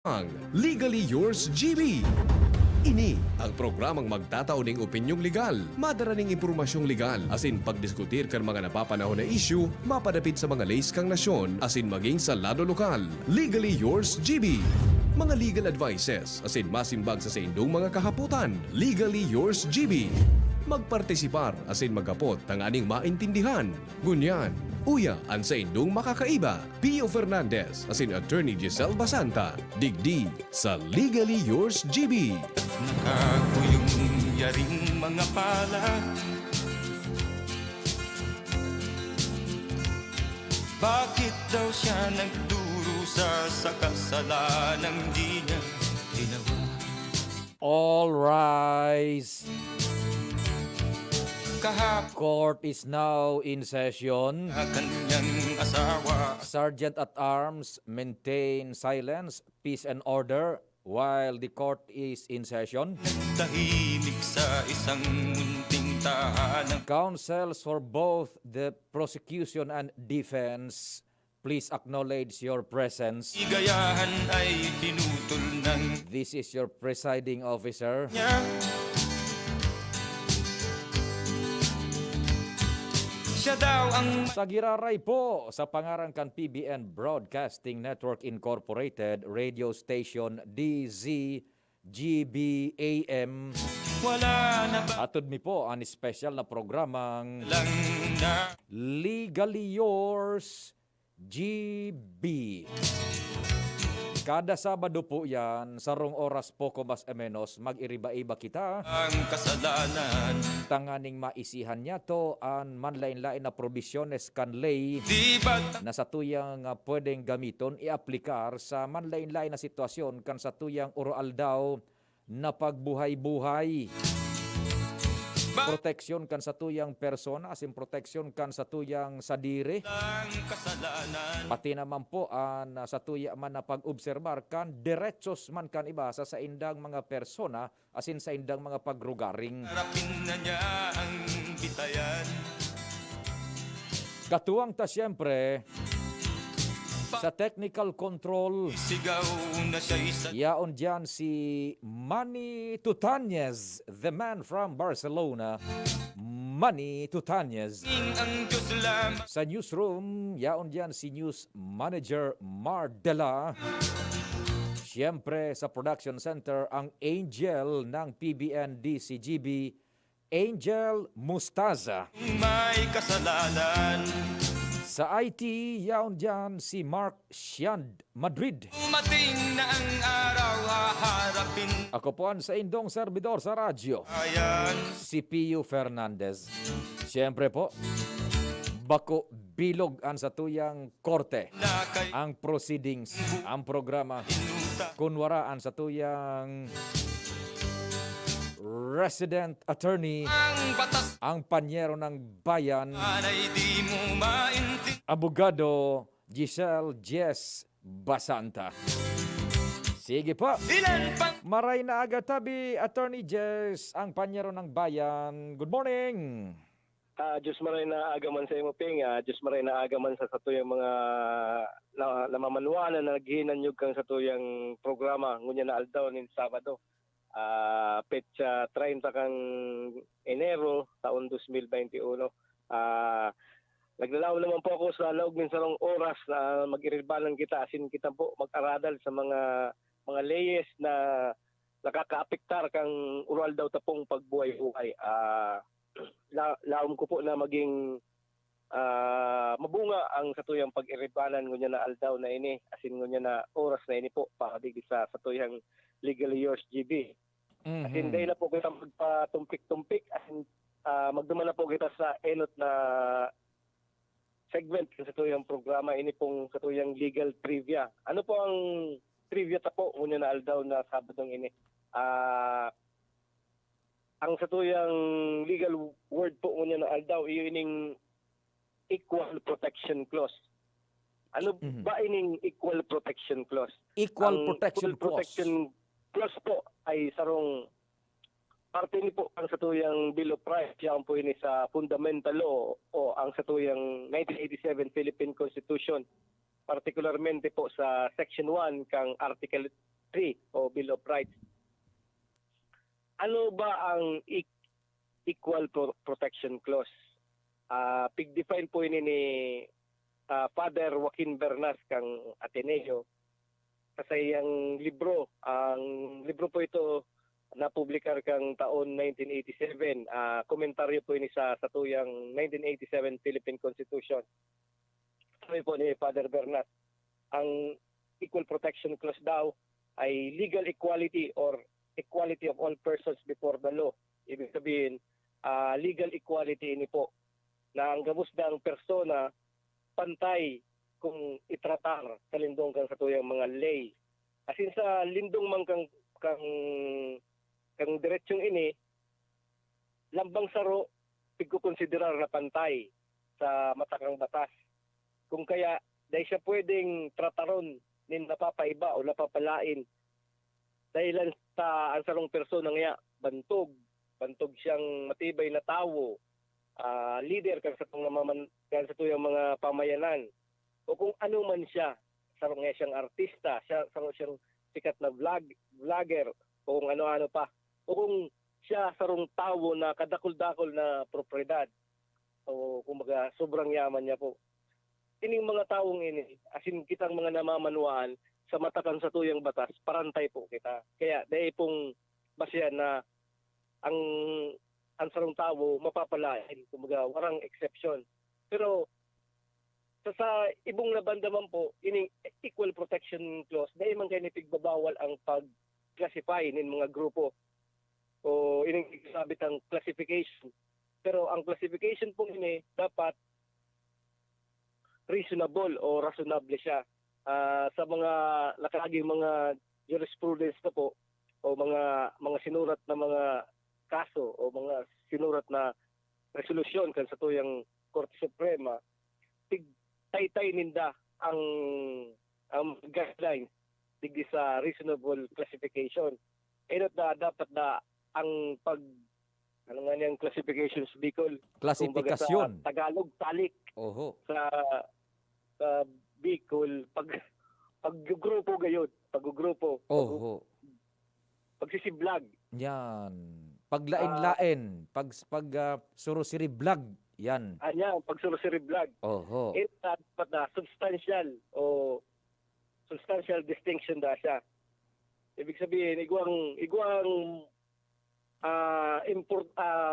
ang Legally Yours GB. Ini ang programang magtataw ng opinyong legal, madaraning impormasyong legal, asin pagdiskutir kan mga napapanahon na issue, mapadapit sa mga lays kang nasyon, asin maging sa lado lokal. Legally Yours GB. Mga legal advices, asin masimbag sa indong mga kahaputan. Legally Yours GB. Magpartisipar asin magapot tanganing maintindihan. Ngunyan, uya ang sa indong makakaiba. Pio Fernandez asin Attorney Giselle Basanta. Digdi sa Legally Yours GB. Nakakuyong yaring mga pala, bakit daw siya nagdurusa sa kasalanang di niya ginawa? All rise. Kahapon Court is now in session. kanyang asawa, Sergeant at Arms, maintain silence, peace and order while the court is in session. tahimik sa isang munting tahanan. Counsels for both the prosecution and defense, please acknowledge your presence. Igayahan ay pinutol ng This is your presiding officer. niya. Siya daw ang Sa giraray po sa pangarangkan PBN Broadcasting Network Incorporated Radio Station DZGBAM. wala na ba Atod mi po ang special na programang lang na Legally Yours GB. Kada Sabado po yan, sa rong oras po mas menos, mag-iriba-iba kita. ang kasalanan. Tanganing maisihan niya to ang manlain-lain na probisyones kanlay Di ba na sa tuyang pwedeng gamiton i-aplikar sa manlain-lain na sitwasyon kan sa tuyang oral daw na pagbuhay-buhay. Proteksyon kan sa tuyang persona, asin proteksyon kan sa tuyang sadiri. ang kasalanan? Pati naman po an sa tuya man na pag-obserbar kan diretsos man kan iba sa indang mga persona asin sa indang mga pagrugaring. Harapin na niya ang bitayan. Katuwang ta siyempre sa technical control. Sigaw na siya isa. Yaon dyan si Manny Tutanez, the man from Barcelona. Manny Tutanez. Ang Diyos lamang Sa newsroom, yaon dyan si News Manager Mardela. Siyempre sa production center, ang angel ng PBN DCGB, Angel Mustaza. may kasalanan. Sa IT, yaon dyan si Mark Shiand Madrid. Umating na ang araw, haharapin Ako po ang sa indong servidor sa radyo, ayan. si Pio Fernandez. Siyempre po, bako bilog ang sa tuyang korte. Na kay Ang proceedings, ang programa, inuta kunwaraan sa tuyang resident attorney, ang batas ang panyero ng bayan, ay di mo maintindihan. abogado Giselle Jess Basanta. Sige po. Ilan pang Maray na aga tabi, Attorney Jess, ang panyero ng bayan. Good morning. Diyos maray na agaman sa imo ping, Diyos maray na agaman sa satuyang mga namamanuan na naghinanyog kang satuyang programa ngunya na aldaw nin Sabado. Petsa 30 kang Enero taon 2021. Naglalaw naman po ako sa laog min sarong oras na mag-irilbanan kita asin kita po mag-aradal sa mga leyes na nakakaapektar kang ural daw tapong pagbuhay-buhay. Laom ko po na maging mabunga ang satuyang pag-iribanan ngunya na aldaw na ini asin ngunya na oras na ini po pahadig sa satuyang Legally Yours GB. Asin dahil na po kita magpatumpik-tumpik asin magduman na po kita sa enot na segment sa tuyang programa ini pong sa tuyang legal trivia. Ano po ang trivia ta po ngunya na aldaw na Sabadong ini? Ang sa tuyang legal word po ngunya na aldaw ining equal protection clause. Ano ba ining equal protection clause? Equal Ang protection equal clause. protection clause po ay sarong parte ni po ang satuyang Bill of Rights, yan po ini sa fundamental law o ang satuyang 1987 Philippine Constitution. Particularmente po sa Section 1 kang Article 3 o Bill of Rights. Ano ba ang Equal Protection Clause? Pig-define po ini ni Father Joaquin Bernas kang Ateneo sa iyang libro. Ang libro po ito napublikar kang taon 1987. Komentaryo po ini sa tuyang 1987 Philippine Constitution. Sabi po ni Father Bernas, ang Equal Protection Clause daw ay legal equality or equality of all persons before the law. Ibig sabihin, legal equality ini po na ang gabos ng persona pantay kung itratar sa lindong kang katuyang mga lay. Asin sa lindong man kang diretsyon ini, lambang saro pigkukonsiderar na pantay sa matakang batas. Kung kaya, dahil siya pwedeng trataron nin napapaiba o napapalain dahilan sa ang sarong persona nga bantog siyang matibay na tao, leader kan sa tuyang mga pamayanan, o kung ano man siya, sarong nga siyang artista, sarong siyang sikat na vlogger, o kung ano-ano pa, o kung siya sarong tao na kadakol-dakol na propriedad, o kumbaga sobrang yaman niya po. Ining mga taong ini, asin kitang mga namamanuan sa matakan sa tuyang batas, parantay po kita. Kaya dahil pong basihan na ang sarong tao mapapalain, kumbaga warang exception. Pero sa ibong nabandaman po, ining Equal Protection Clause, dahil man kayo pigbabawal ang pag-classify nin mga grupo o ining sabit ang classification. Pero ang classification po ini dapat reasonable o rationable siya. Sa mga nakaaging mga jurisprudence na po o mga sinurat na mga kaso o mga sinurat na resolusyon kan sa tuyang Korte Suprema, taytay ninda ang guidelines digdi sa reasonable classification. Dapat na ang ano nga niyang classifications Bicol? Klasifikasyon. Sa Tagalog, talik. Oho. Sa Bicol, paggrupo gayon, paggrupo, Oho. pagsisiblag. Yan. Paglain-lain, surusiriblag. Yan. Anya, pagsurusiriblag. Oho. Dapat na substantial distinction da siya. Ibig sabihin, igwang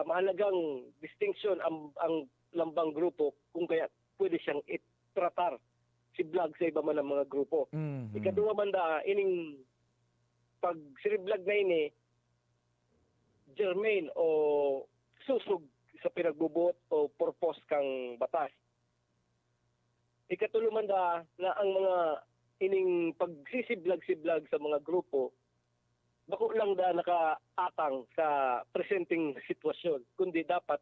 mahalagang distinction ang lambang grupo kung kaya pwede siyang itratar si vlog sa iba man ng mga grupo. Mhm. Ikaduha man ining pag siriblag na ini germane o susug sa pinagbubuot o purpose kang batas. Ikatulo man na ang mga ining pagsisiblag-siblag sa mga grupo bako lang nakaatang sa presenting sitwasyon, kundi dapat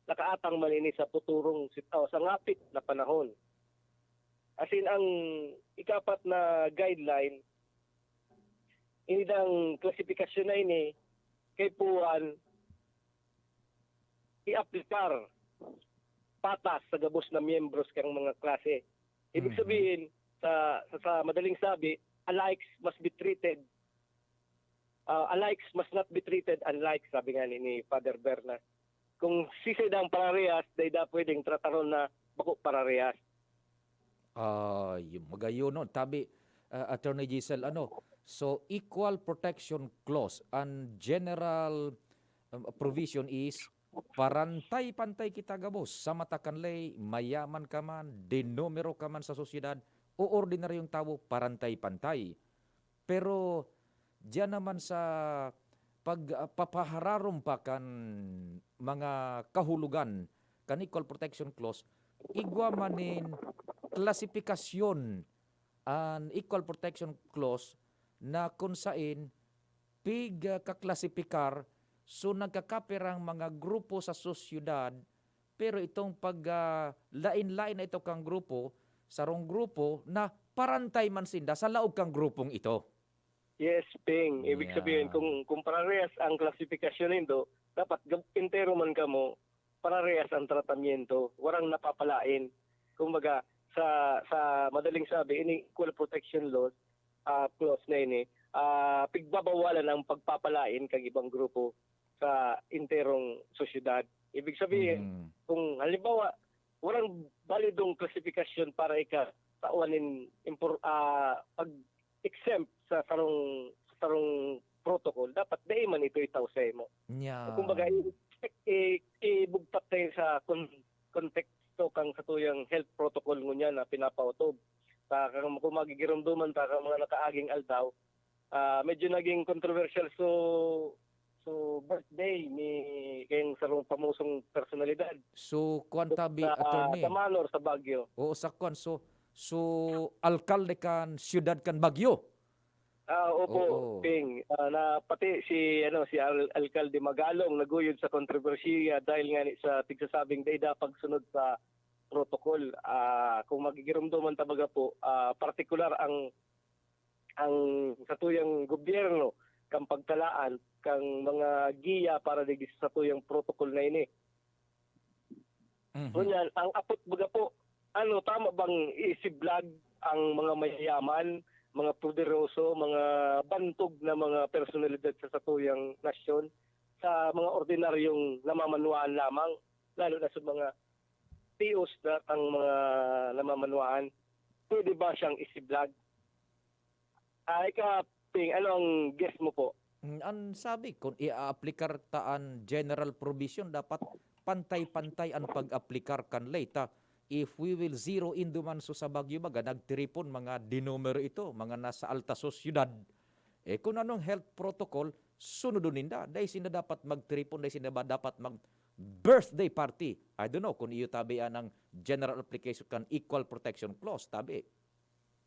nakaatang man ini sa puturong sa ngapit na panahon. Asin ang ikapat na guideline, ini dang klasifikasyon na ini kay puan i-aplikar patas sa gabos na miyembros kang mga klase. Ibig sabihin, sa madaling sabi, alikes must be treated alikes must not be treated unlike, sabi nga ni Father Bernas. Kung sisidang pararehas, dahil pwedeng trataron na bako pararehas. Yung magayo no. Tabi, Attorney Giselle, so equal protection clause and general provision is parantay-pantay kita gabos sa mata kanlay, mayaman ka man, denumero ka man sa sosyedad, o ordinaryong tao, parantay-pantay. Pero diyan naman sa pagpapahararom pa kan mga kahulugan kan Equal Protection Clause, igwa manin klasifikasyon an Equal Protection Clause na kung sain kaklasipikar so nagkakapirang mga grupo sa sosyedad, pero itong lain-lain na ito kang grupo, sarong grupo na parantay man sinda sa laog kang grupong ito. Yes, Ping. Ibig sabihin, kung parehas ang klasifikasyon nito, dapat intero man ka mo, parehas ang tratamiento, warang napapalain. Kumbaga, sa madaling sabi, ini Equal Protection Law, clause na ini, pigbabawalan ang pagpapalain kag ibang grupo sa interong sosyedad. Ibig sabihin, Mhm. kung halimbawa walang balidong klasifikasyon para tawanin pag-exempt sa sarong protocol, dapat dai man ito itaw sa imo. Nya. Kumbaga ibugtak tayo sa konteksto kang katuyang health protocol ngunya na pinapautob. Kung magigirumduman ta kang mga nakaaging aldaw, medyo naging controversial so birthday ni kayong sarong pamusong personalidad So kuan tabi sa attorney. Damanor sa Baguio. Oo, sa kuan. So alkalde kan siyudad kan Bagyo. Opo, Oo. Ping. Na pati si Alcalde Magalong naguyod sa kontrobersiya dahil nga sa tigsasabing dayda pagsunod sa protocol. Kung magigirumduman tabaga po, partikular ang satuyang gobyerno kang pagtalaan kang mga giya para digdi sa satuyang protocol na ini. Mhm. Kunyan, ang apot baga po, tama bang isiblag ang mga mayayaman, mga poderoso, mga bantog na mga personalidad sa satuyang nasyon sa mga ordinaryong namamanuan lamang, lalo na sa mga POs na ang mga namamanuan? Pwede ba siyang isiblag? Ping, ano ang guess mo po? Ang sabi, kung i-aplikar taan general provision, dapat pantay-pantay ang pag-aplikar kan lay. If we will zero in duman sa Baguio baga, nagtiripon mga dinumero ito, mga nasa alta sosyudad. Kung anong health protocol, sunodun ninda. Dahil sinda dapat magtiripon, dahil sinda dapat mag-birthday party. I don't know kung iyo tabian ng general application kan equal protection clause, tabi.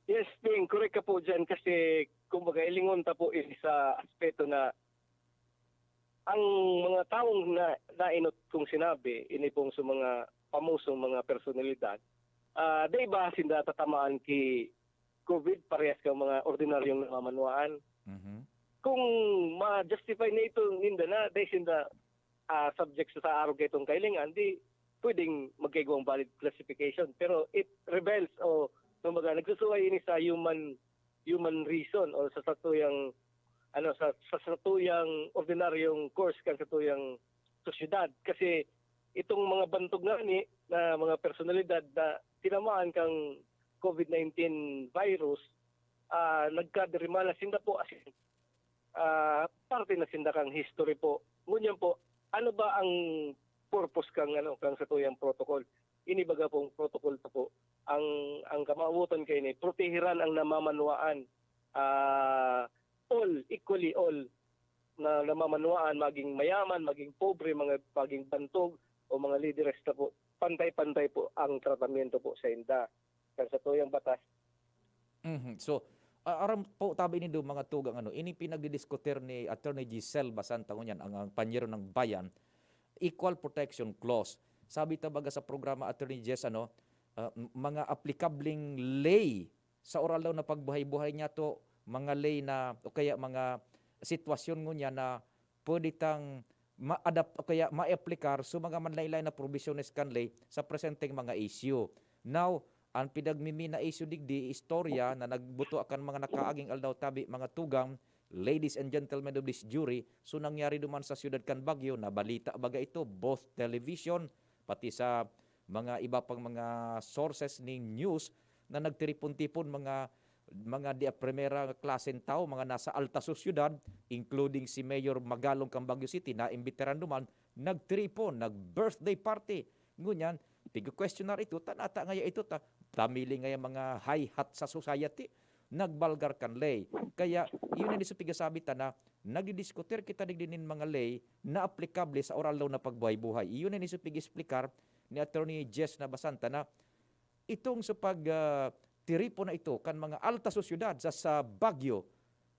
Yes, Ping, correct ka po dyan kasi kumbaga ilingon ta po sa aspeto na ang mga taong nainot kong sinabi, ini pong sa mga pamusong mga personalidad, di ba sinda tatamaan ki COVID parehas ka mga ordinaryong namamanuan? Mhm. Kung ma-justify na ito ninda na, dahil sinda subject sa araw itong kailangan, di pwedeng magkaigawang valid classification. Pero it rebels o kumbaga nagsusuway ini sa human reason o sa satuyang sa satuyang ordinaryong course kan satuyang sosyedad. Kasi itong mga bantog na mga personalidad na tinamaan kang COVID-19 virus, nagkaderimala sinda po as parte na sinda kang history po. Ngunyan po, ano ba ang purpose kang satuyang protocol? Inibaga pong protocol po ang kamauutan kay ni protehiran ang namamanuan, equally all na namamanuan, maging mayaman, maging pobre, maging bantog o mga leaders na po, pantay-pantay po ang tratamento po sa inda kan sa tuyang batas. Mhm. So, aram po tabi nindo mga tugang ini pinagdidiskutir ni Attorney Giselle Basanta ngunyan ang panyero ng bayan, equal protection clause. Sabi tabaga sa programa Attorney Jess mga applicabling lay sa oral daw na pagbuhay-buhay niya to, mga lay na o kaya mga sitwasyon ngunya na pwede tang ma-adapt o kaya ma-aplikar sa mga manlaylay na provisiones kan lay sa presenteng mga issue. Now, ang pinagmimi na issue digdi istorya na nagbuto akan mga nakaaging aldaw tabi mga tugang, ladies and gentlemen of this jury, so nangyari duman sa siyudad kan Baguio na balita baga ito both television pati sa mga iba pang mga sources ni news na nagtiripon-tipon mga di primera klaseng tao, mga nasa alta sosyudad, including si Mayor Magalong kang Baguio City na imbiteran duman, nagtiripon, nag-birthday party. Ngunyan, tig-questionar ito, tanata ngaya ito, tamili ngaya mga high hat sa society, nagbalgar kan lay. Kaya, yun ang pigasabi na nagdidiskutir kita digdinin mga lay na aplikable sa oral law na pagbuhay-buhay. Iyon ang pigisplicar ni Attorney Jess na Basanta na itong sa pagtiripo na ito kan mga alta sosyudad sa Baguio,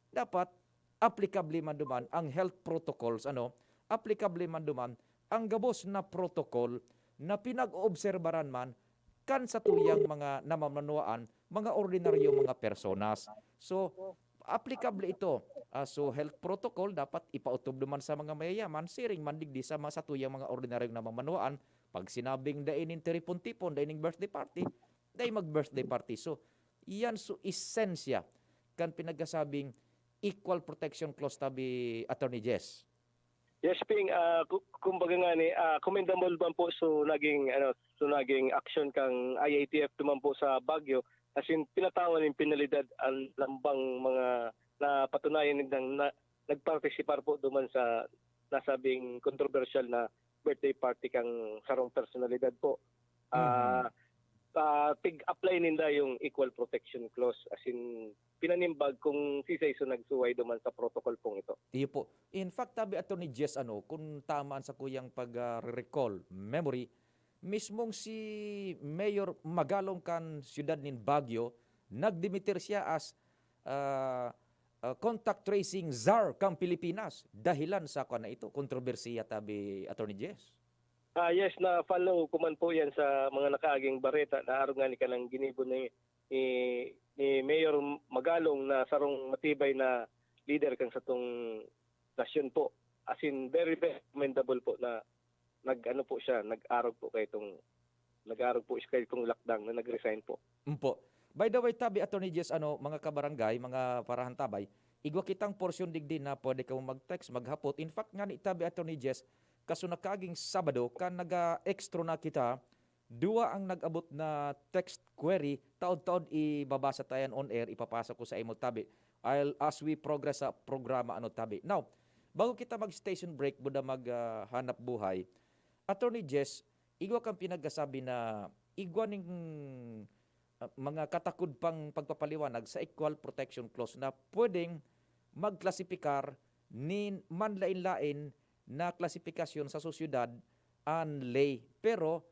dapat applicable man duman ang health protocols, applicable man duman ang gabos na protocol na pinag-oobserbaran man kan sa tuyang mga namamanuan, mga ordinaryo mga personas. So, applicable ito. So, health protocol dapat ipautob naman sa mga mayayaman, siring mandigdi sa mga satuyang mga ordinaryong namamanuan. Pag sinabing dainin tiripon-tipon, dainin birthday party, dahin mag-birthday party. So, iyan so esensya kan pinagkasabing equal protection clause tabi Attorney Jess. Yes, Ping, kumbaga nga ni, commendable man po naging action kang IATF naman po sa Baguio, as in pinatawan ng penalidad ang lambang mga na patunayan ng nagpartisipar po duman sa nasabing controversial na birthday party kang sarong personalidad po. Tig-apply ninda yung equal protection clause, as in pinanimbag kung sisay so nagsuway duman sa protocol pong ito. Iyo po. In fact, tabi Attorney Jess, kung tamaan sa kuyang pag-recall memory, mismong si Mayor Magalong kan siyudad nin Baguio, nagdimitir siya as contact tracing czar kang Pilipinas dahilan sa na ito, kontrobersiya tabi Attorney Jess. Yes, na follow ko man po yan sa mga nakaaging bareta na araw nga ni kanang ginibo ni Mayor Magalong na sarong matibay na leader kang sa tong nasyon po. As in, very commendable po na nag-ano po siya, nag-arog po kay itong lockdown na nag-resign po. Po. By the way, tabi Attorney Jess, mga kabarangay, mga parahan tabay, igwa kitang portion digdi na pwede ka mag-text, maghapot. In fact, nga ni tabi Attorney Jess, kaso nakaging Sabado, kan naga-extra na kita, dua ang nag-abot na text query, taod-taod ibabasa tayan on air, ipapasa ko sa imo tabi. As we progress sa programa tabi. Now, bago kita mag-station break, buda maghanap buhay, Attorney Jess, igwa kang pinagasabi na igwa ning mga katakod pang pagpapaliwanag sa equal protection clause na pwedeng magklasipikar ni manlain-lain na klasifikasyon sa sosyudad an lay. Pero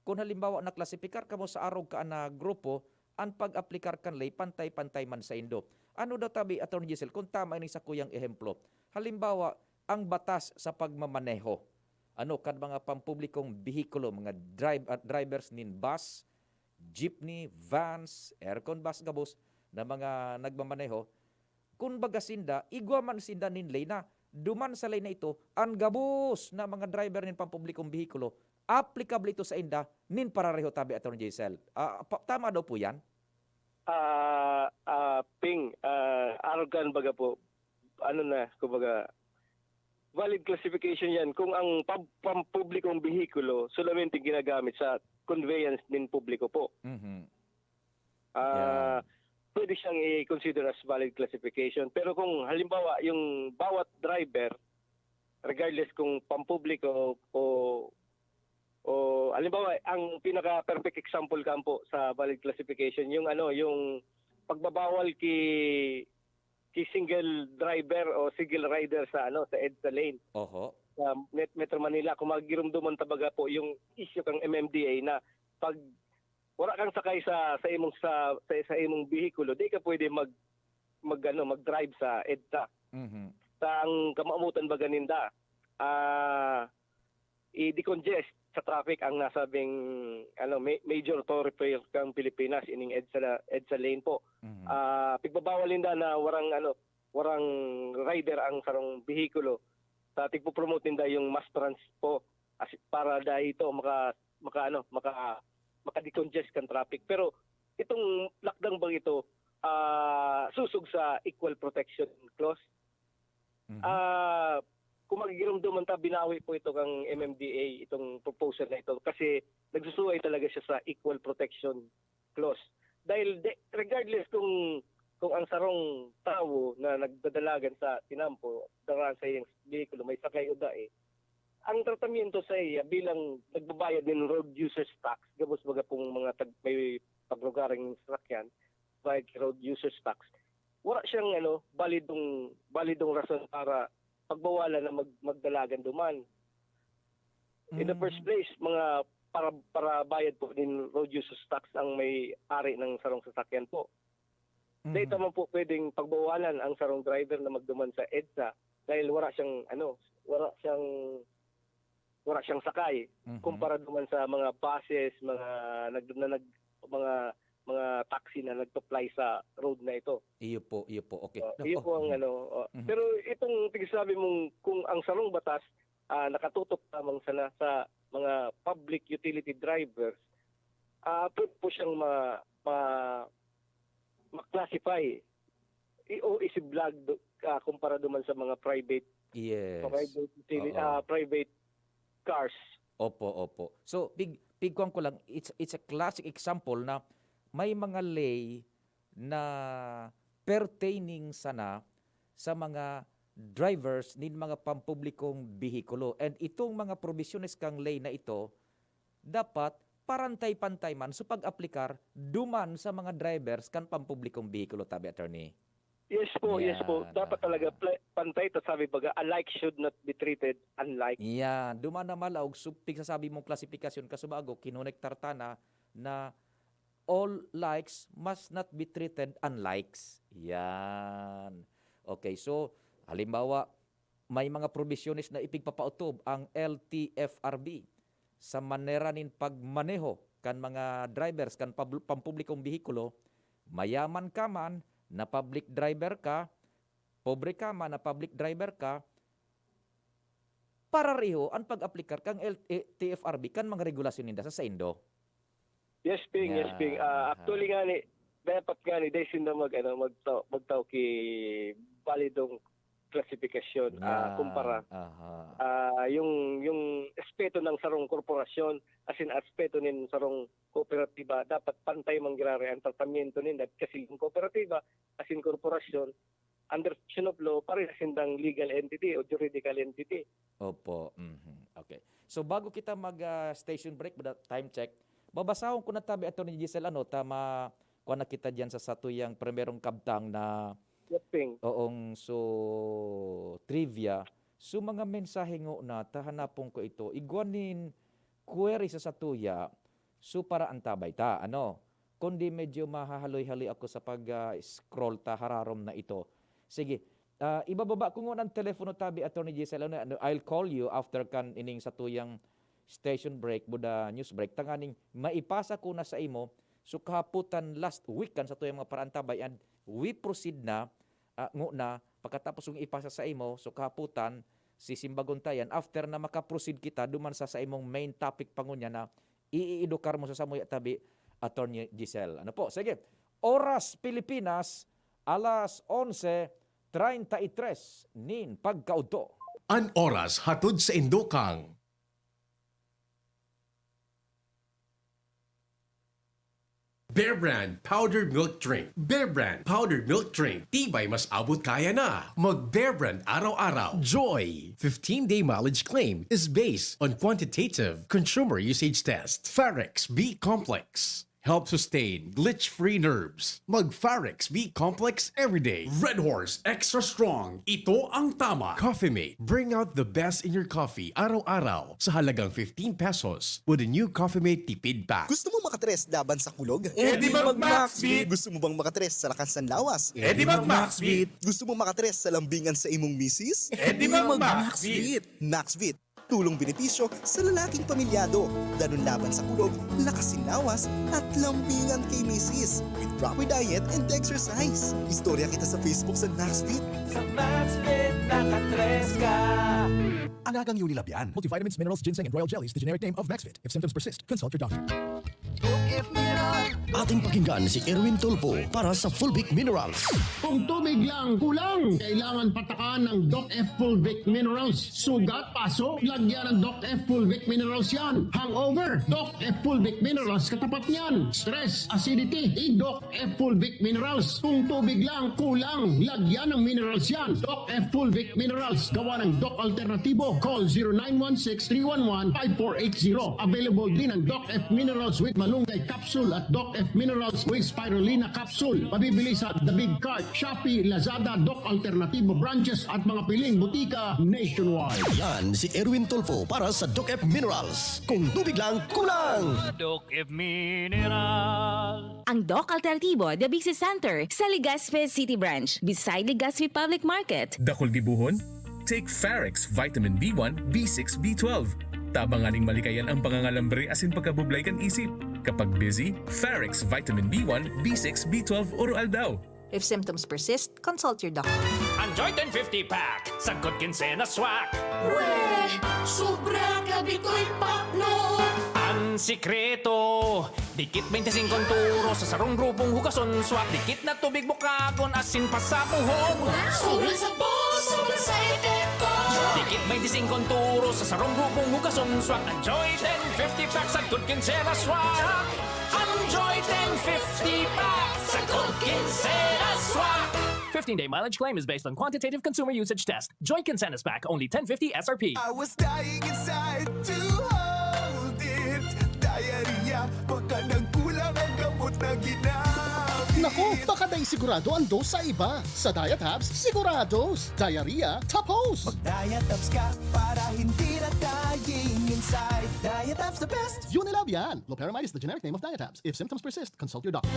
kung halimbawa na klasipikar ka mo sa arog ka na grupo, ang pag-aplikar kan lay, pantay-pantay man sa indo. Ano daw tabi, Attorney Giselle, kung tama ini sa kuyang ehemplo? Halimbawa, ang batas sa pagmamaneho. Kad mga pampublikong bihikulo, mga drivers nin bus, jeepney, vans, aircon bus gabos, na mga nagmamaneho, kung baga sinda, igwa man sinda nin lay na, duman sa lay na ito, ang gabos na mga driver nin pampublikong bihikulo, applicable ito sa inda, nin parareho tabi Attorney Giselle. Tama daw po yan? Ping, arrogant baga po, kumbaga, valid classification yan kung ang pampublikong bihikulo solamente ginagamit sa conveyance din publiko po. Pwede siyang i-consider as valid classification. Pero kung halimbawa yung bawat driver, regardless kung pampubliko o halimbawa ang pinaka-perfect example kampo sa valid classification, yung yung pagbabawal ki single driver o single rider sa EDSA lane. Oho. Sa Metro Manila, kung magirumduman tabaga po yung issue kang MMDA na pag wala kang sakay sa imong bihikulo, di ka pwede mag-drive sa EDSA. Sa ang kamamutan baga ninda, i-decongest sa traffic ang nasabing major thoroughfare kang Pilipinas ining EDSA lane po. Pigbabawal ninda na warang rider ang sarong bihikulo. Sa tigpo-promote ninda yung mass trans po para dahito maka-decongest kan traffic. Pero itong lockdown bang ito susug sa equal protection clause. Kung magigirumduman ta, binawi po ito kang MMDA, itong proposal na ito, kasi nagsusuway talaga siya sa equal protection clause. Dahil regardless kung ang sarong tao na nagdadalagan sa tinampo, daraan sa iyang vehicle, may sakay o dae, ang tratamiento sa iya bilang nagbabayad ng road users tax, gabos baga pong mga may paglugaring sasakyan, bayad road users tax, wala siyang balidong rason para pagbawalan na magdalagan duman. In the first place, mga para bayad po din road users tax ang may ari ng sarong sasakyan po. Dahil naman po pwedeng pagbawalan ang sarong driver na magduman sa EDSA dahil wala siyang sakay kumpara duman sa mga buses, mga taxi na nagto-fly sa road na ito. Iyo po. Okay. Iyo po ang Pero itong tigsabi mong kung ang sarong batas nakatutok tamang sa mga public utility drivers, pwede po siyang ma-classify o isiblag kumpara duman sa mga private Yes. private private cars. Opo. So, pigkuhan ko lang, it's a classic example na may mga lay na pertaining sana sa mga drivers nin mga pampublikong bihikulo. And itong mga provisiones kang lay na ito, dapat parantay-pantay man so pag-aplikar duman sa mga drivers kan pampublikong bihikulo, tabi attorney. Yes po. Yan, Dapat talaga pantay to, sabi baga alike should not be treated unlike. Yan, duman na malaog, supig sasabi mong klasifikasyon kasubago, kinonektar tana na all likes must not be treated unlikes. Yan. Okay, so halimbawa, may mga provisiones na ipigpapautob ang LTFRB sa manera nin pagmaneho kan mga drivers kan pampublikong bihikulo, mayaman ka man na public driver ka, pobre ka man na public driver ka, parariho ang pag-aplikar kang LTFRB kan mga regulasyon ninda sa Indo. Yes, Ping. Actually nga ni, dapat nga ni, dahil sila magtaw ki validong klasifikasyon kumpara. Yung aspeto ng sarong korporasyon, asin aspeto nin sarong kooperatiba, dapat pantay manggirari ang tratamiento nin, kasi yung kooperatiba, asin korporasyon, under section of law, pares sindang legal entity o juridical entity. Opo. Okay. So bago kita mag-station break, time check, babasahon ko na tabi Attorney Giselle, tama kuha na kita dyan sa satuyang primerong kabtang na Yes, Ping. oong so trivia. So mga mensahe ngo na tahanapon ko ito, igwanin query sa satuya, so para antabay ta, kundi medyo mahahaloy-haloy ako sa pag-scroll ta hararom na ito. Sige, ibababa ko nga ng telepono tabi Attorney Giselle, I'll call you after kan ining satuyang station break, buda news break, tanganing maipasa ko na sa imo, so kahaputan last week kan sa tuyang mga parantabay, and we proceed na, pagkatapos yung ipasa sa imo, so kahaputan, si Simbagontayan, after na makaproceed kita, duman sa imong main topic pangunya na iidukar mo sa samuya tabi, Attorney Giselle. Ano po? Sige. Oras Pilipinas, alas 11:33 nin pagkaudto. An oras hatod sa Indokang. Bear Brand Powdered Milk Drink. Bear Brand Powdered Milk Drink. Tibay mas abot kaya na. Mag Bear Brand araw-araw. Joy. 15-day mileage claim is based on quantitative consumer usage test. Farex B Complex. Help sustain glitch-free nerves. Mag Farex B Complex every day. Red Horse Extra Strong. Ito ang tama. Coffee Mate. Bring out the best in your coffee araw-araw sa halagang 15 pesos with a new Coffee Mate tipid pack. Gusto mo makatres laban sa kulog? di mag-Maxbeat. Gusto mo bang makatres sa lakas ng lawas? di mag-Maxbeat. Gusto mo makatres sa lambingan sa imong misis? di mag-Maxbeat. Maxbeat. Tulong benepisyo sa lalaking pamilyado. Ganun laban sa kulog, lakasin lawas, at lambingan kay misis. With proper diet and exercise. Istorya kita sa Facebook sa Maxbeat. Sa Maxfit, nakatres ka. Alagang Unilabian. Multivitamins, minerals, ginseng, and royal jellies, the generic name of Maxfit. If symptoms persist, consult your doctor. Ating pakinggan si Erwin Tulfo para sa Fulvic Minerals. Kung tubig lang kulang, kailangan patakan ng Doc F Fulvic Minerals. Sugat, paso, lagyan ng Doc F Fulvic Minerals yan. Hangover, Doc F Fulvic Minerals katapat niyan. Stress, acidity, Doc F Fulvic Minerals. Kung tubig lang kulang, lagyan ng minerals yan. Doc F Fulvic Minerals. Gawa ng Doc Alternatibo. Call 0916-311-5480. Available din ang Doc F Minerals with malunggay capsule at Doc F Minerals with spirulina capsule. Mabibili sa The Big Cart, Shopee, Lazada, Doc Alternativo branches at mga piling butika nationwide. Yan si Erwin Tulfo para sa Doc F Minerals. Kung tubig lang, kulang! Doc F Mineral. Ang Doc Alternativo Diabetes Center sa Legazpi City Branch beside Legazpi Public Market. Dakol gibuhon? Take Farex Vitamin B1, B6, B12. Tabanganing malikayan ang pangangalambre asin pagkabublay kan isip. Kapag busy, Farex Vitamin B1, B6, B12 oral daw. If symptoms persist, consult your doctor. Enjoy 1050 pack. Sagkot kinsena swak. Sobra ka bitoy pakno. Ang sikreto. Dikit 25 turo sa sarong grupong hugason swak. Dikit na tubig bukagon asin pa sa puhon. Sobrang sabon, sobrang sa epekto. Dikit 25 turo sa sarong grupong hugason swak. Enjoy 10-50 packs sa good kinsela swak. Enjoy 10-50 packs sa good kinsela swak. 15-day mileage claim is based on quantitative consumer usage test. Joy Kinsenas Pack, only 1050 SRP. I was dying inside to hold it. Diarrhea, baka nagkulang ang gamot na ginamit. Naku, baka dahil sigurado ang dose sa iba. Sa Diet Hubs, sigurados. Diarrhea, tapos. Diet Hubs ka para hindi na dying inside. Diet Hubs the best. Unilab yan. Loperamide is the generic name of Diet Hubs. If symptoms persist, consult your doctor.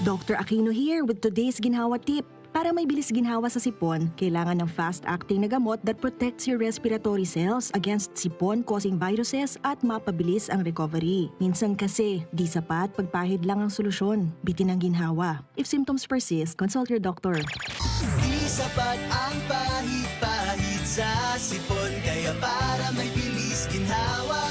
Dr. Aquino here with today's ginhawa tip. Para may bilis ginhawa sa sipon, kailangan ng fast-acting na gamot that protects your respiratory cells against sipon-causing viruses at mapabilis ang recovery. Minsan kasi, di sapat pagpahid lang ang solusyon. Bitin ang ginhawa. If symptoms persist, consult your doctor. Di sapat ang pahid-pahid sa sipon. Kaya para may bilis ginhawa,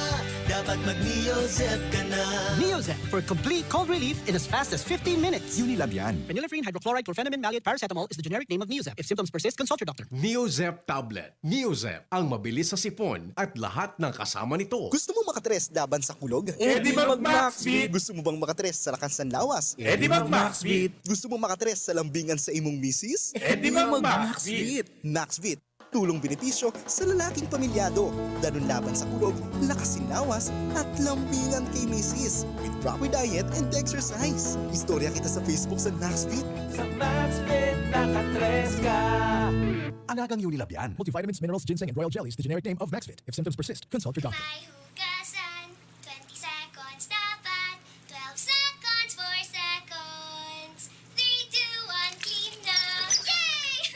dapat mag-Neozep ka na. Neozep for complete cold relief in as fast as 15 minutes. Unilab yan. Phenylephrine, hydrochloride, chlorpheniramine, maleate, paracetamol is the generic name of Neozep. If symptoms persist, consult your doctor. Neozep tablet. Neozep, ang mabilis sa sipon at lahat ng kasama nito. Gusto mo makatres laban sa kulog? di mag-Maxvit! Gusto mo bang makatres sa lakas ng lawas? di mag-Maxvit! Gusto mo makatres sa lambingan sa imong misis? di mag-Maxvit! Maxvit, tulong benepisyo sa lalaking pamilyado, ganun laban sa kulog, lakasin lawas, at lambingan kay misis with proper diet and exercise. Istorya kita sa Facebook sa Maxvit. Sa Maxvit, nakatres ka. Alagang Unilab yan. Multivitamins, minerals, ginseng, and royal jelly is the generic name of Maxvit. If symptoms persist, consult your doctor. Hugasan, 20 seconds dapat, 12 seconds, 4 seconds, 3, 2, 1, clean na! Yay!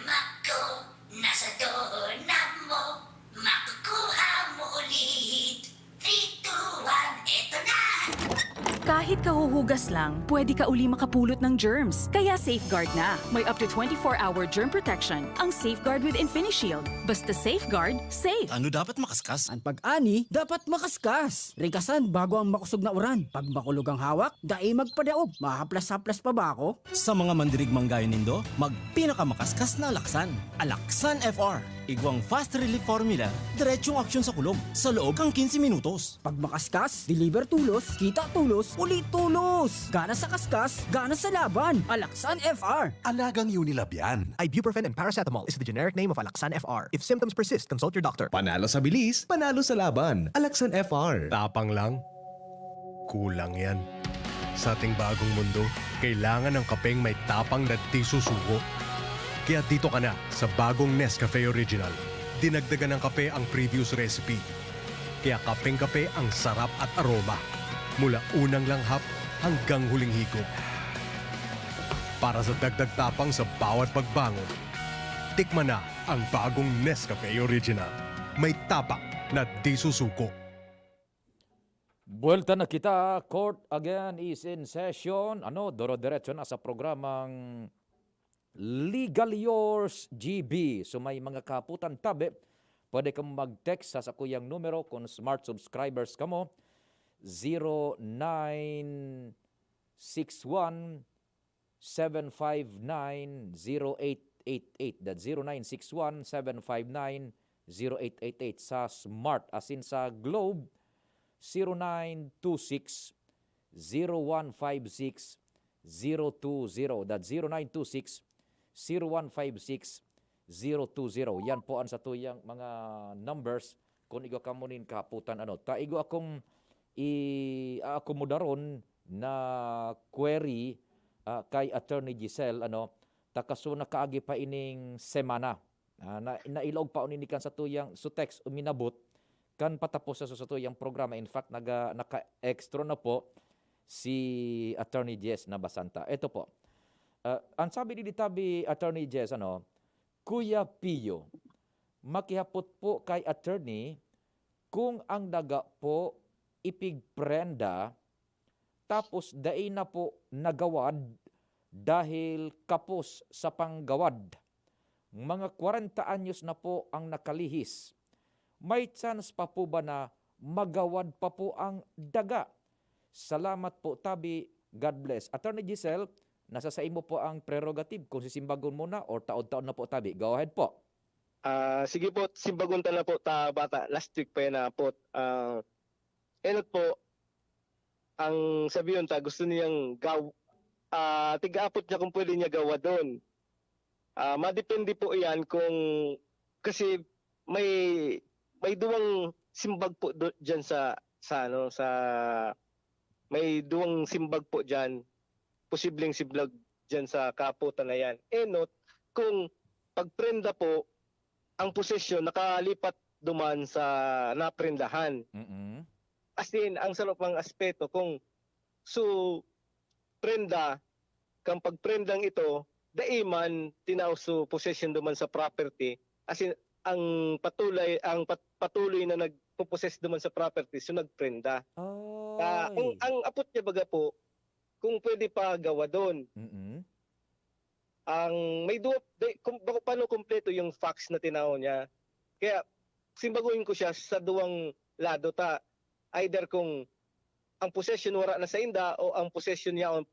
Mako, nasa doorknob mo, makukuha mo ulit. 3, 2, 1, eto na! Kahit kahuhugas lang, pwede ka uli makapulot ng germs. Kaya Safeguard na. May up to 24-hour germ protection ang Safeguard with InfiniShield. Basta Safeguard, safe. Ano dapat makaskas? Ang pag-ani, dapat makaskas. Rikasan bago ang makusog na uran. Pag makulog ang hawak, dai magpadaog. Mahaplas-haplas pa ba ako? Sa mga mandirigmang gaya nindo, magpinakamakaskas na Alaksan. Alaksan FR. Igwang fast relief formula, diretsong aksyon sa kulog sa loob kang 15 minutos. Pag makaskas, deliver tulos, kita tulos, ulit tulos. Gana sa kaskas, gana sa laban. Alaksan FR. Alagang Unilab yan. Ibuprofen and paracetamol is the generic name of Alaksan FR. If symptoms persist, consult your doctor. Panalo sa bilis, panalo sa laban. Alaksan FR. Tapang lang? Kulang yan. Sa ating bagong mundo, kailangan ng kapeng may tapang na di susuko. Kaya dito ka na sa bagong Nescafe Original. Dinagdagan ng kape ang previous recipe. Kaya kapeng-kape ang sarap at aroma. Mula unang langhap hanggang huling higop. Para sa dagdag tapang sa bawat pagbangon, tikman na ang bagong Nescafe Original. May tapak na di susuko. Buwelta na kita. Court again is in session. Doro-diretso na sa programang Legal Yours GB. So may mga kaputan tabi, pwede kang mag-text sa kuyang numero kung smart subscribers ka mo. 0961-759-0888. That's 0961-759-0888. Sa smart, as in sa Globe, 0926-0156-020. That's 0926-0156-020. Yan po ang sa tuyang mga numbers kung igo ka munin kaputan. Taigo akong i-akomodaron na query kay Attorney Giselle. Takaso na kaagi pa ining semana. Nailog pa uninikan sa tuyang so text uminabot kan patapos sa tuyang programa. In fact, naka-extra na po si Attorney Jess na Basanta. Ito po. Ang sabi ni Ditabi Attorney Jess, Kuya Pio, makihapot po kay attorney kung ang daga po ipigprenda tapos dai na po nagawad dahil kapos sa panggawad. Mga 40 anyos na po ang nakalihis. may chance pa po ba na magawad pa po ang daga? Salamat po, Tabi. God bless. Attorney Giselle, nasa sa imo po ang prerogative kung sisimbagon muna or taon-taon na po, Tabi. Go ahead po. Sige po, simbagunta na po ta bata. Last week pa yan na po. Enot po, ang sabi yun ta, gusto niyang tiga-apot niya kung pwede niya gawa doon. Madepende po yan kung, kasi may duwang simbag po diyan sa may duwang simbag po diyan, posibleng simbag diyan sa kaputan na yan. Enot, kung pagprenda po, ang posisyon nakalipat duman sa naprendahan. As in, ang sarap ng aspeto, kung prenda, kang pagprendang ito, daiman tinauso possession duman sa property, as in, ang patuloy na nagpo-possess duman sa property, so nagprenda. Ang apot niya baga po, kung pwede pa gawa doon. Ang may paano kumpleto yung facts na tinaw niya. Kaya simbaguhin ko siya sa duwang lado ta. Either kung ang possession wala na sa inda o ang possession yaon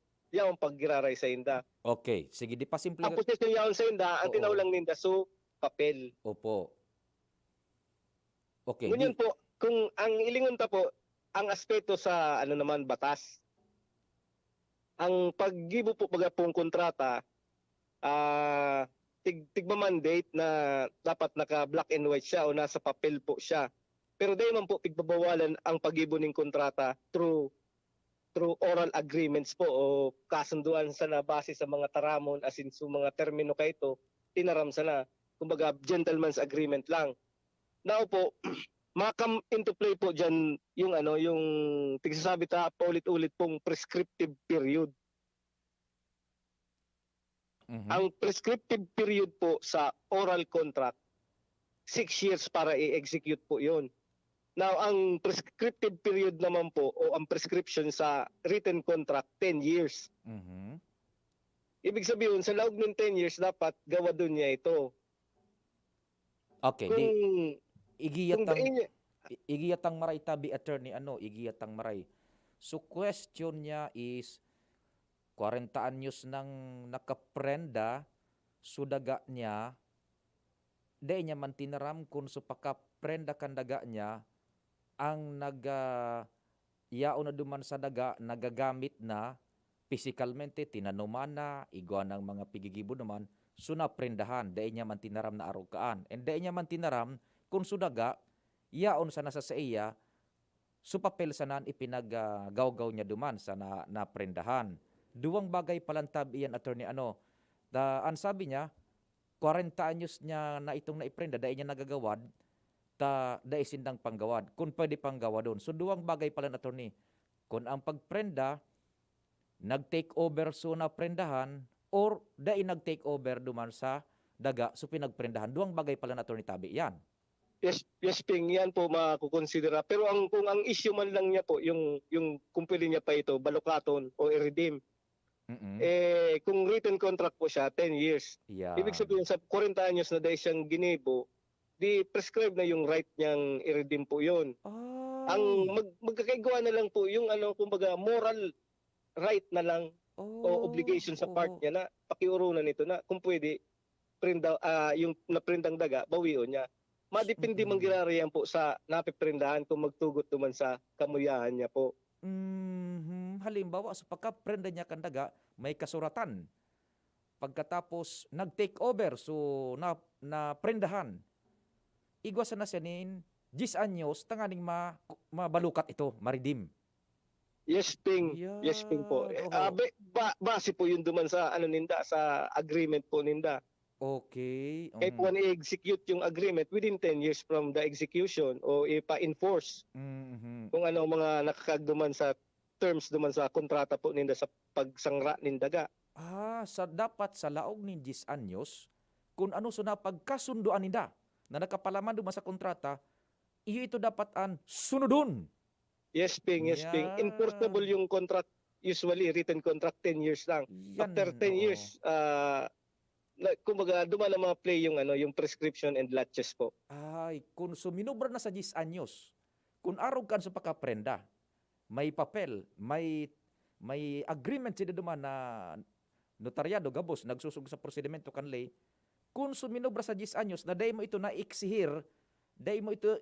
paggiraray sa inda. Okay, sige, di pa simple. Ang possession yaon sa inda, ang tinaw lang ninda so papel. Opo. Okay. Ngunyan po, kung ang ilingon ta po, ang aspeto sa naman batas. Ang paggibo po baga pong kontrata, tigma-mandate na dapat naka-black and white siya o nasa papel po siya. Pero dahil man po pigbabawalan ang pag-ibo ng kontrata through oral agreements po o kasunduan sa na base sa mga taramon as in sa mga termino kay ito, tinaram sa na. Kumbaga gentleman's agreement lang. Now po, makam into play po diyan yung yung tigsasabi ta paulit-ulit pong prescriptive period. Ang prescriptive period po sa oral contract, 6 years para i-execute po yon. Now, ang prescriptive period naman po o ang prescription sa written contract, 10 years. Ibig sabihin, sa loob ng 10 years, dapat gawa doon niya ito. Okay. Igiyatang maray, Tabi, attorney, igiyatang maray. So, question niya is, 40 anyos nang nakaprenda, sudaga niya, dahil niya man tinaram kung supakaprenda kan daga niya, ang yaon na duman sa daga, nagagamit na, physicalmente, tinanuman na, igwa ng mga pigigibo naman, so naprendahan, dahil niya man tinaram na arukaan. And dahil niya man tinaram, kung sudaga, yaon sa nasa sa iya, supapel sa nan ipinaggaw-gaw niya duman sa naprendahan. Duwang bagay palantab iyan, attorney, ang sabi niya, 40 anyos niya na itong naiprenda, dahil niya nagagawad, dahil sindang panggawad, kung pwede panggawa doon. So duwang bagay pala, attorney, kung ang pagprenda, nag-take over so na prendahan, or dahil nag-take over duman sa daga, so pinagprendahan. Duwang bagay pala, attorney Tabi, yan. Yes, Ping, yan po makukonsidera. Pero kung ang issue man lang niya po, yung kung pwede niya pa ito, balukaton o i-redeem, kung written contract po siya, 10 years. Yeah. Ibig sabihin, sa 40 anyos na dahil siyang ginibo, di prescribe na yung right niyang i-redeem po yun. Ang magkakaigwa na lang po yung kumbaga moral right na lang o obligation sa part niya na pakiurunan nito na kung pwede yung naprindang daga, bawion niya. Madepende manggirariyan po sa napiprendahan kung magtugot duman sa kamuyahan niya po. Halimbawa, sa pagkaprenda niya kan daga, may kasuratan. Pagkatapos, nag-take over, so naprendahan. Igwa sa nasyanin, 10 anyos, tanganing mabalukat ito, maridim. Yes, Ping. Yes, Ping po. Base po yun duman sa ninda, sa agreement po ninda. Okay. Kahit one i-execute yung agreement within 10 years from the execution o ipa-enforce kung mga nakakagduman sa terms duman sa kontrata po ninda sa pagsangra nindaga. Dapat sa laog ni 10 anyos, kung so na pagkasunduan ninda na nakapalaman duman sa kontrata, ito dapat ang sunodon. Yes, Ping. Yes, Ping. Enforceable yung contract, usually written contract 10 years lang. After 10 years, kumbaga duman na mga play yung prescription and latches po. Ay, kung suminubra na sa 10 anyos, kung arog kan sa pagkaprenda, may papel, may agreement sila duman na notaryado gabos nagsusug sa prosedimento kanlay, kung suminubra sa 10 anyos na day mo ito na iksihir, day mo ito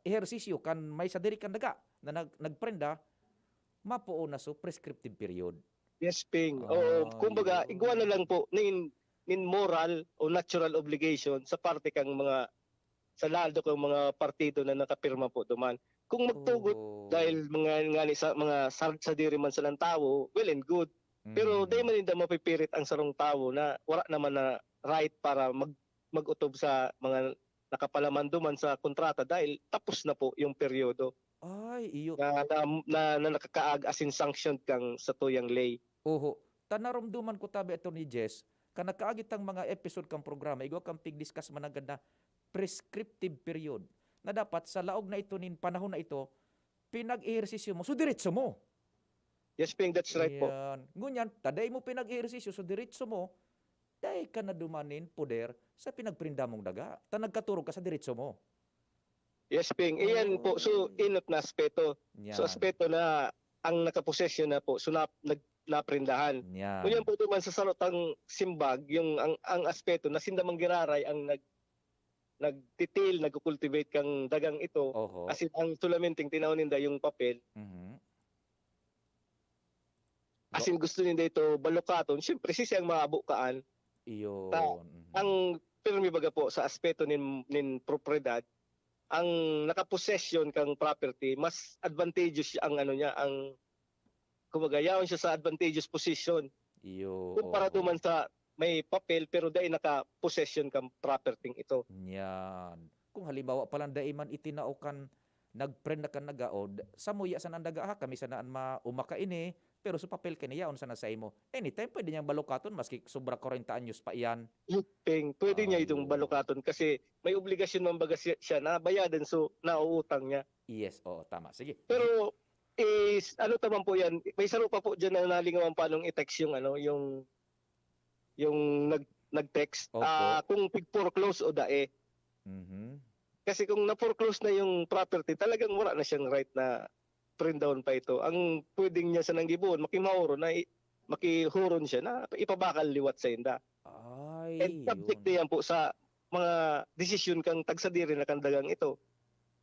ehersisyo kan may sadiri kan daga na nagprenda, mapuo na so prescriptive period. Yes, Ping. O, kumbaga, igwa na lang po nin moral o natural obligation sa parte kang mga sa lado kang mga partido na nakapirma po duman. Kung magtugot dahil sa mga sa diri man sa lang tao, well and good. Pero day man hindi mapipirit ang sarong tao na wala naman na right para mag-utob sa mga nakapalaman duman sa kontrata dahil tapos na po yung peryodo. Ay, iyo. Na nakakaag as in sanctioned kang sa tuyang lay. Oho. Tanarumduman ko tabi ito ni Jess, kanakaagit ang mga episode kang programa, igwa kang pig-discuss managad na prescriptive period na dapat sa laog na ito nin panahon na ito, pinag-ehersisyo mo, so diretso mo. Yes, Ping, that's right po. Ngunyan, taday mo pinag-ehersisyo, so diretso mo, day ka na dumanin poder sa pinagprinda mong daga. Nagkaturog ka sa diretso mo. Yes, Ping. Iyan po, so inot na aspeto. Yan. So aspeto na ang nakaposesyon na po, so naprindahan. Yan. Ngunyan po duman sa sarotang simbag, yung ang aspeto na sindamang giraray ang nagtitil, nagkukultivate kang dagang ito. Oho. As in, ang sulamenting tinaw ninda yung papel. As in, gusto ninda ito balukaton. Siyempre, siyang maabukaan. Iyon. Ang pirmi baga po sa aspeto nin propriedad, ang nakapossession kang property, mas advantageous ang kumbaga, yaon siya sa advantageous position. Iyo. Kumpara duman sa may papel pero dahil naka-possession kang property ito. Yan. Kung halimbawa palang dahil man itinaukan nagprend na kan nagaod, samuya sa nandaga ha, kami sanaan umakaini, pero sa papel kaniyaon sa nasay mo. Anytime pwede niyang balukaton, maski sobra 40 anyos pa iyan. Ping, pwede niya itong balukaton kasi may obligasyon man baga siya na bayadan so nauutang niya. Yes, oo, tama. Sige. Pero ano taman po yan, may saro pa po dyan na nalingawan pa nung i-text yung nag-text. Kung pig-foreclose o dae. Kasi kung na-foreclose na yung property, talagang wala na siyang right na print down pa ito. Ang pwedeng niya sa nanggibuon, makihuron siya na ipabakal liwat sa inda. And subject na yan po sa mga desisyon kang tagsadiri na kandagang ito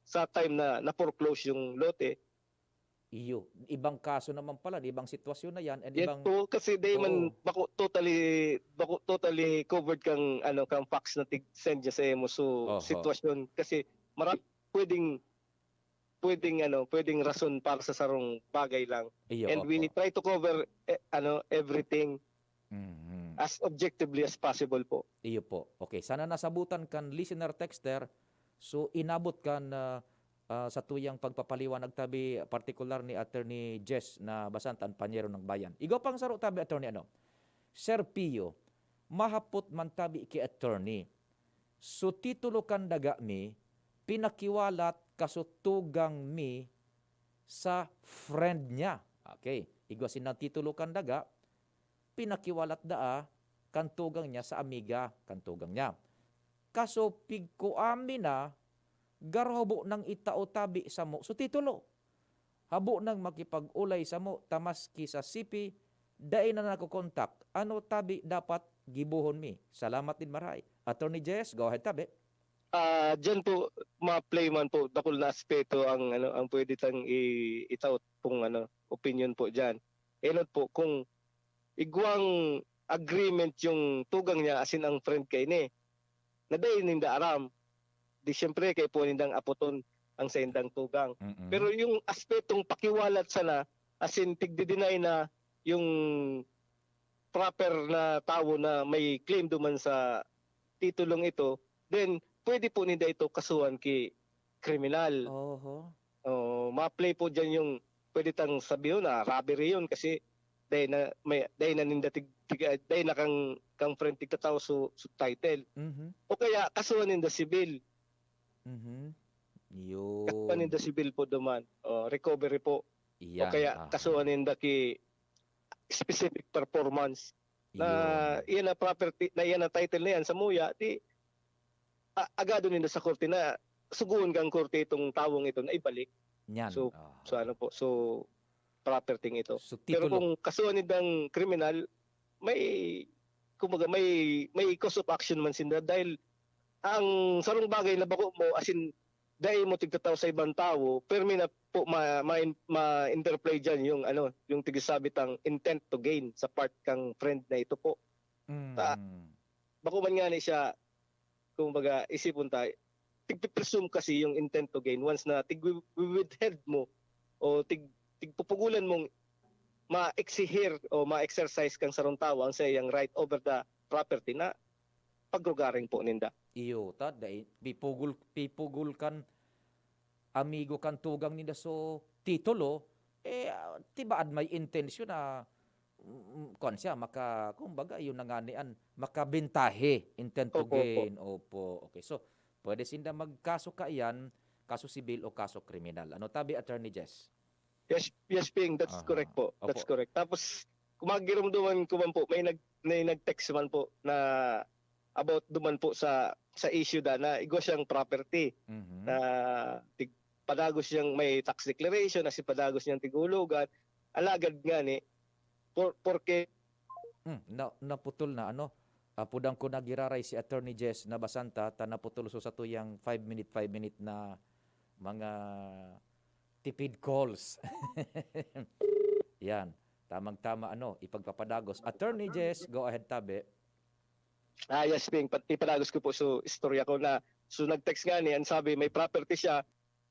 sa time na na-foreclose yung lote. Iyo. Ibang kaso naman pala, ibang sitwasyon na yan. And Yan ibang... po, kasi day man bako totally covered kang facts na send niya sa emo so sitwasyon kasi pwedeng rason para sa sarong bagay lang. Iyo, and we try to cover everything as objectively as possible po. Iyo po. Okay, sana nasabutan kan listener texter, so inabot kan sa tuyang pagpapaliwanag tabi particular ni Attorney Jess na Basantan Panyero ng Bayan. Igo pang saro tabi Attorney Sir Pio, mahapot man tabi ki Attorney. So titulo kan daga mi, pinakiwalat kasutugang mi sa friend niya. Okay, igo sinang titulo kan daga, pinakiwalat daa kantugang niya sa amiga kantugang niya. Kaso pigko amin na garhabo ng itao tabi sa mo. So titulo, habo nang makipag-ulay sa mo, tamaski sa CP, dahil na nakukontak, ano tabi dapat gibuhon mi. Salamat din maray. Attorney Jess, go ahead tabi. Diyan po, ma-play man po, dakol na aspeto ang pwede tang itaot pong opinion po diyan. Enot po, kung igwang agreement yung tugang niya asin ang friend kay ni, na dahil ninda aram, di siyempre kay po nindang apoton ang sa indang tugang. Pero yung aspetong pakiwalat sana, asin tigdi-deny na yung proper na tao na may claim duman sa titulong ito, then pwede po ninda ito kasuhan ki kriminal. Ma-play po dyan yung pwede tang sabihin na robbery yun kasi dahil na ninda dahil na kang friend tigtataw so title. O kaya kasuhan ninda civil. Kasuhan ninda civil po duman. Recovery po. Iyan. O kaya kasuhan ninda ki specific performance na iyan na property na iyan na title na yan sa muya di agado ninda sa korte na suguon kang korte itong tawong ito na ibalik. Yan. So ano po, so property ito. So, Pero titulo. kung kasuhan nindang kriminal, may kumbaga may cause of action man sinda dahil ang sarong bagay na bako mo as in dahil mo tigtataw sa ibang tao, pero may na po ma-interplay dyan yung yung tigisabit ang intent to gain sa part kang friend na ito po. Bako man nga ni siya, kumbaga isipon tayo, tig-presume kasi yung intent to gain once na tig-withheld mo o tigpupugulan mong ma-exihir o ma-exercise kang sarong tao ang sa iyang right over the property na pagrugaring po ninda. Iyo, dahil pipugul kan amigo kan tugang ninda so titulo, tibaad may intensyon na kuan siya, kumbaga, yun na nga niyan, makabintahe, intent to gain. Opo, okay. So, pwede sinda magkaso ka iyan, kaso sibil o kaso kriminal. Ano tabi, Attorney Jess? Yes, Ping, that's correct po. That's correct. Tapos, kumagiramdaman ko man po, may nag-text man po na about duman po sa issue na igwa siyang property na padagos siyang may tax declaration na si padagos niyang tigulugan alagad nga ni porque naputol na pudang ko nagiraray si Attorney Jess na Basanta ta naputol so sa tuyang 5 minute na mga tipid calls. Yan, tamang-tama ipagpapadagos. Attorney Jess, go ahead tabi. Yes, Ping, ipadagos ko po so istorya ko na so nag-text nga ni, ang sabi may property siya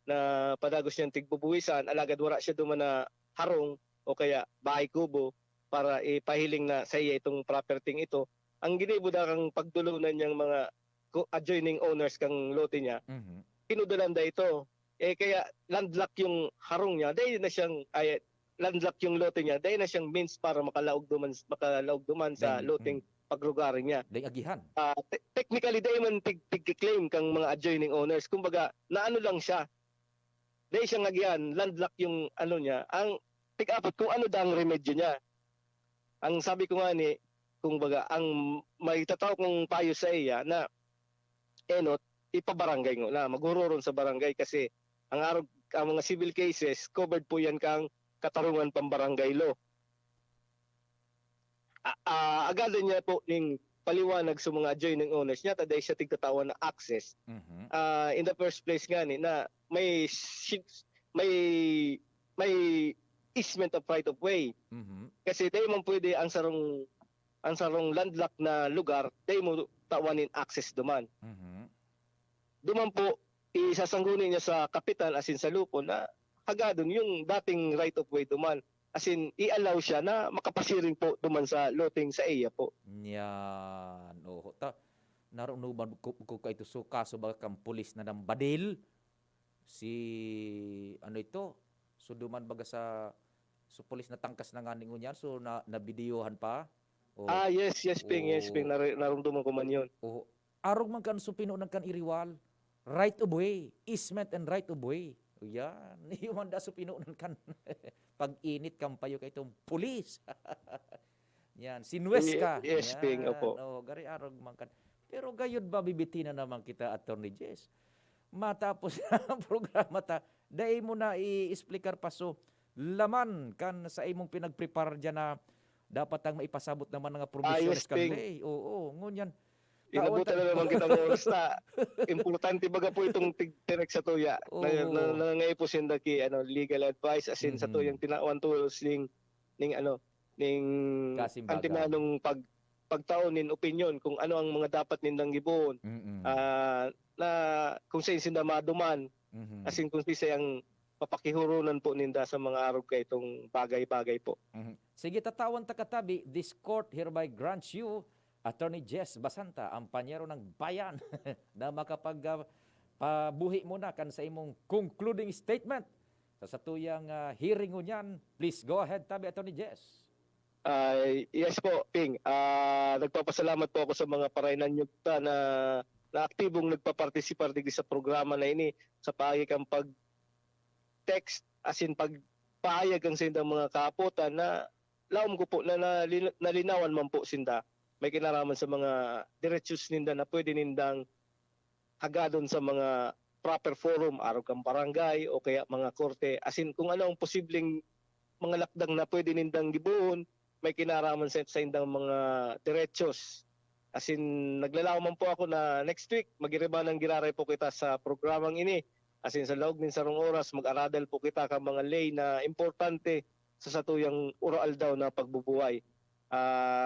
na padagos niyang tigbubuwisan, alagad wala siya duman na harong o kaya bahay kubo para ipahiling na sa iya itong property ito. Ang ginibuda kang pagdulunan niyang mga adjoining owners kang lote niya, pinudulanda ito. Kaya landlock yung harong niya, dahil na siyang landlock yung lote niya, dahil na siyang means para makalaog duman sa loteng pagrugaring niya. Dahil agihan. Technically, dahil man tig-claim kang mga adjoining owners. Kumbaga, naano lang siya. Dahil siyang agihan, landlock yung niya. Ang tig-apat kung ano dang remedyo niya. Ang sabi ko nga ni, kumbaga, ang may tataw kong payo sa iya na ipabarangay mo na maghuroron sa barangay kasi ang mga civil cases covered po yan kang katarungan pambarangay law. Agad niya po yung paliwanag sa mga adjoining owners niya taday siya tigtatawan na access. In the first place nga ni na may easement of right of way. Kasi dahil man pwede ang sarong landlock na lugar, dahil mo tawanin access duman. Duman po, isasanggunin niya sa kapitan as in sa lupo na hagadon yung dating right of way duman. As in, i-allow siya na makapasiring po duman sa loting sa iya po. Yan. Narunuban ko ito so kaso ba kang pulis na ng badil? So duman baga sa pulis na tangkas na nga ningunyan, so nabidyohan pa? Yes, Ping, narumduman ko man yun. Arog man kan supino ng kan iriwal, right of way, easement and right of way. Yan, yung manda supino ng kan pag-init kampayo kay itong pulis. Yan, sinwes ka. Yes, Ping, opo. Gari arog man kan. Pero gayud ba bibitina naman kita, Attorney Jess? Matapos ang programa dahil mo na i-explicar pa so laman kan sa imong pinagprepare dyan na dapat ang maipasabot naman nga provisions kan day. Oo, ngunyan. Inabutan na naman kitang oras na importante baga po itong tig-direct sa tuya. Nangyay po sinda ki legal advice as in sa tuyang tinawan tools ning antimanong pagtaonin opinion kung ano ang mga dapat nindang gibon. Na kung sa sinda maduman as in kung sayang papakihurunan po ninda sa mga araw kay itong bagay-bagay po. Sige, tatawan ta katabi, this court hereby grants you, Attorney Jess Basanta, ang panyero ng bayan na pabuhi mo na kan sa imong concluding statement sa tuyang hearing niyan. Please go ahead, tabi, Attorney Jess. Yes po, Ping. Nagpapasalamat po ako sa mga parainan nyo na aktibong nagpapartisipar digdi sa programa na ini sa pagikang pag-text as in pagpahayag ang sinda mga kaputan na laom ko po na nalinawan man po sinda may kinaraman sa mga diretsyon ninda na pwede nindang hagadon sa mga proper forum, araw kang barangay o kaya mga korte, asin kung ano ang posibleng mga lakdang na pwede nindang gibuon, may kinaraman sa indang mga diretsos. Asin naglalaman po ako na next week magiriba ng giraray po kita sa programang ini. Asin sa loob ng sarong oras mag-aradal po kita ka mga lay na importante sa satuyang oral daw na pagbubuhay.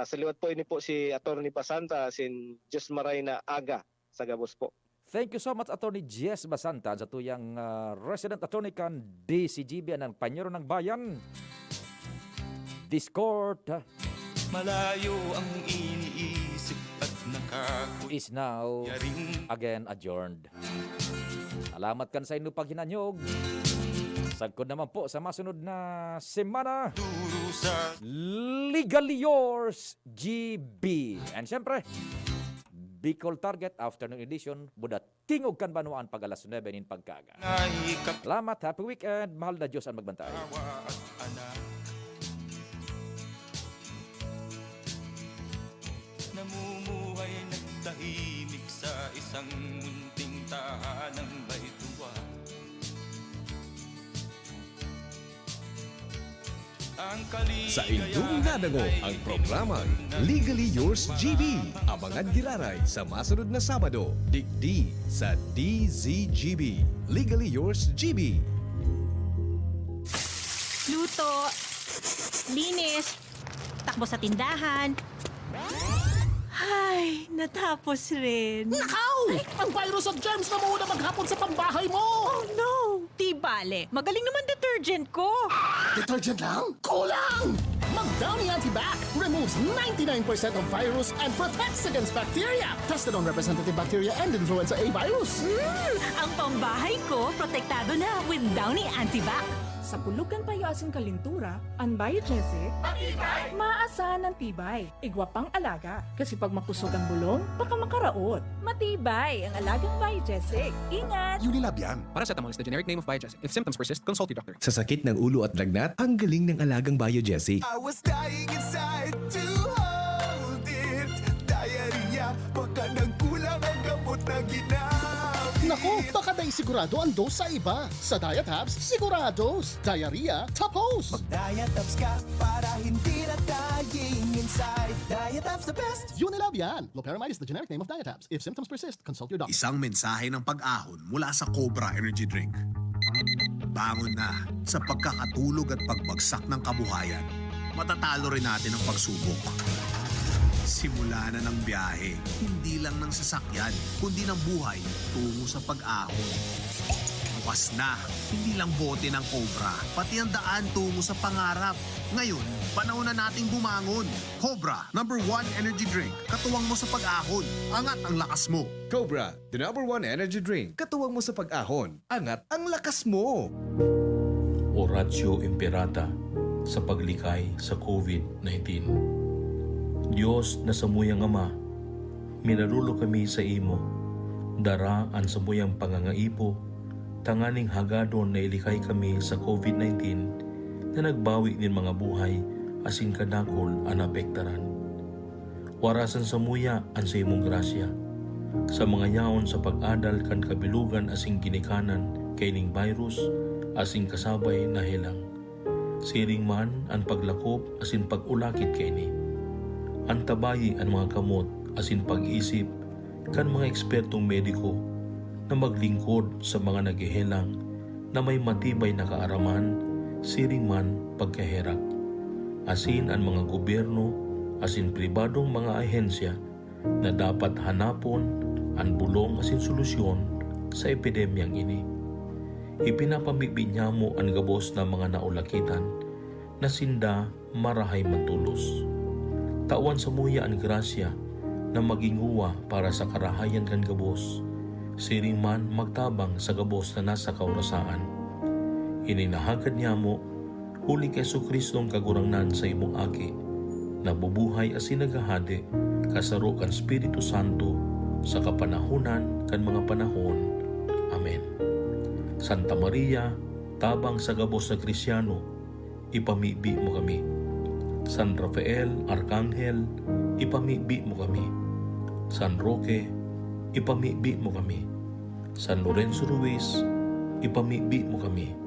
Sa liwat po ini po si Atty. Basanta, asin Diyos maray na aga sa gabos po. Thank you so much, Atty. Jess Basanta, sa tuyang resident attorney kan DCGB ng Panyero ng Bayan. This court malayo ang iniisip at is now again adjourned. Salamat kan sa inyo paghinanyog. Sagkod naman po sa masunod na semana. Legally yours, GB. And syempre, Bicol Target Afternoon Edition, buda tingog kan banuan pag alas 9 nin pagkaga. Salamat, happy weekend. Mahal na Diyos ang magbantay. Namumuhay nagtahimik sa isang munting tahanang may tuwa. Sa inyong nadango ang programang Legally Yours GB. Abangan giraray sa masunod na Sabado, digdi sa DZGB. Legally Yours GB. Luto, linis, takbo sa tindahan. Ay, natapos rin. Nakaw! Ang virus at germs na muna maghapon sa pambahay mo! Oh no! Di bale, magaling naman detergent ko. Detergent lang? Kulang! Mag-Downy Antibac removes 99% of virus and protects against bacteria. Tested on representative bacteria and influenza A virus. Ang pambahay ko, protektado na with Downy Antibac. Sa pulugan payo asin kalintura, ang biogesic, maasahan ng tibay, igwapang alaga. Kasi pag makusog ang bulong, baka makaraot. Matibay ang alagang biogesic. Ingat! Unilabian. Paracetamol is the generic name of Biogesic. If symptoms persist, consult your doctor. Sa sakit ng ulo at lagnat, ang galing ng alagang Biogesic. I was dying inside to hold it. Diarrhea, baka nagkulang ang gamot na ginamit. Naku, baka dahil sigurado ang dose sa iba. Sa Diet Hubs, sigurados. Diarrhea, tapos. Mag-Diet Hubs ka para hindi na dying inside. Diet Hubs the best. Unilabian. Loperamide is the generic name of Diet Hubs. If symptoms persist, consult your doctor. Isang mensahe ng pag-ahon mula sa Cobra Energy Drink. Bangon na sa pagkakatulog at pagbagsak ng kabuhayan. Matatalo rin natin ang pagsubok. Simula na ng biyahe, hindi lang ng sasakyan, kundi ng buhay tungo sa pag-ahon. Bukas na, hindi lang bote ng Cobra, pati ang daan tungo sa pangarap. Ngayon, panahon na nating bumangon. Cobra, #1 energy drink. Katuwang mo sa pag-ahon. Angat ang lakas mo. Cobra, the #1 energy drink. Katuwang mo sa pag-ahon. Angat ang lakas mo. Oratio Imperata sa paglikay sa COVID-19. Diyos na samuyang Ama, minarulo kami sa imo, dara ang samuyang pangangaipo, tanganing hagadon na ilikay kami sa COVID-19 na nagbawi nin mga buhay asin kadakol ang apektaran. Warasan samuya ang sa imong grasya, sa mga yaon sa pag-adal kan kabilugan asing ginikanan kay ning virus asing kasabay na helang. Siring man ang paglakop asin pag-ulakit kay ni. Antabayi ang mga kamot asin pag-isip kan mga ekspertong mediko na maglingkod sa mga naghihelang na may matibay na kaaraman, siring man pagkaherak. Asin ang mga gobyerno, asin pribadong mga ahensya na dapat hanapon ang bulong asin solusyon sa epidemyang ini. Ipinapamigbi niya mo ang gabos na mga naulakitan na sinda marahay mantulos. Tawan sa muya ang grasya na maginguwa para sa karahayan kan gabos, siring man magtabang sa gabos na nasa kaurasaan. Ininahagad niya mo, huli kay Jesucristong kagurangnan sa imong aki, na bubuhay asin nagahade, kasaro kan Espiritu Santo, sa kapanahunan kan mga panahon. Amen. Santa Maria, tabang sa gabos na Kristyano, ipamibi mo kami. San Rafael, Arkanghel, ipamibi mo kami. San Roque, ipamibi mo kami. San Lorenzo Ruiz, ipamibi mo kami.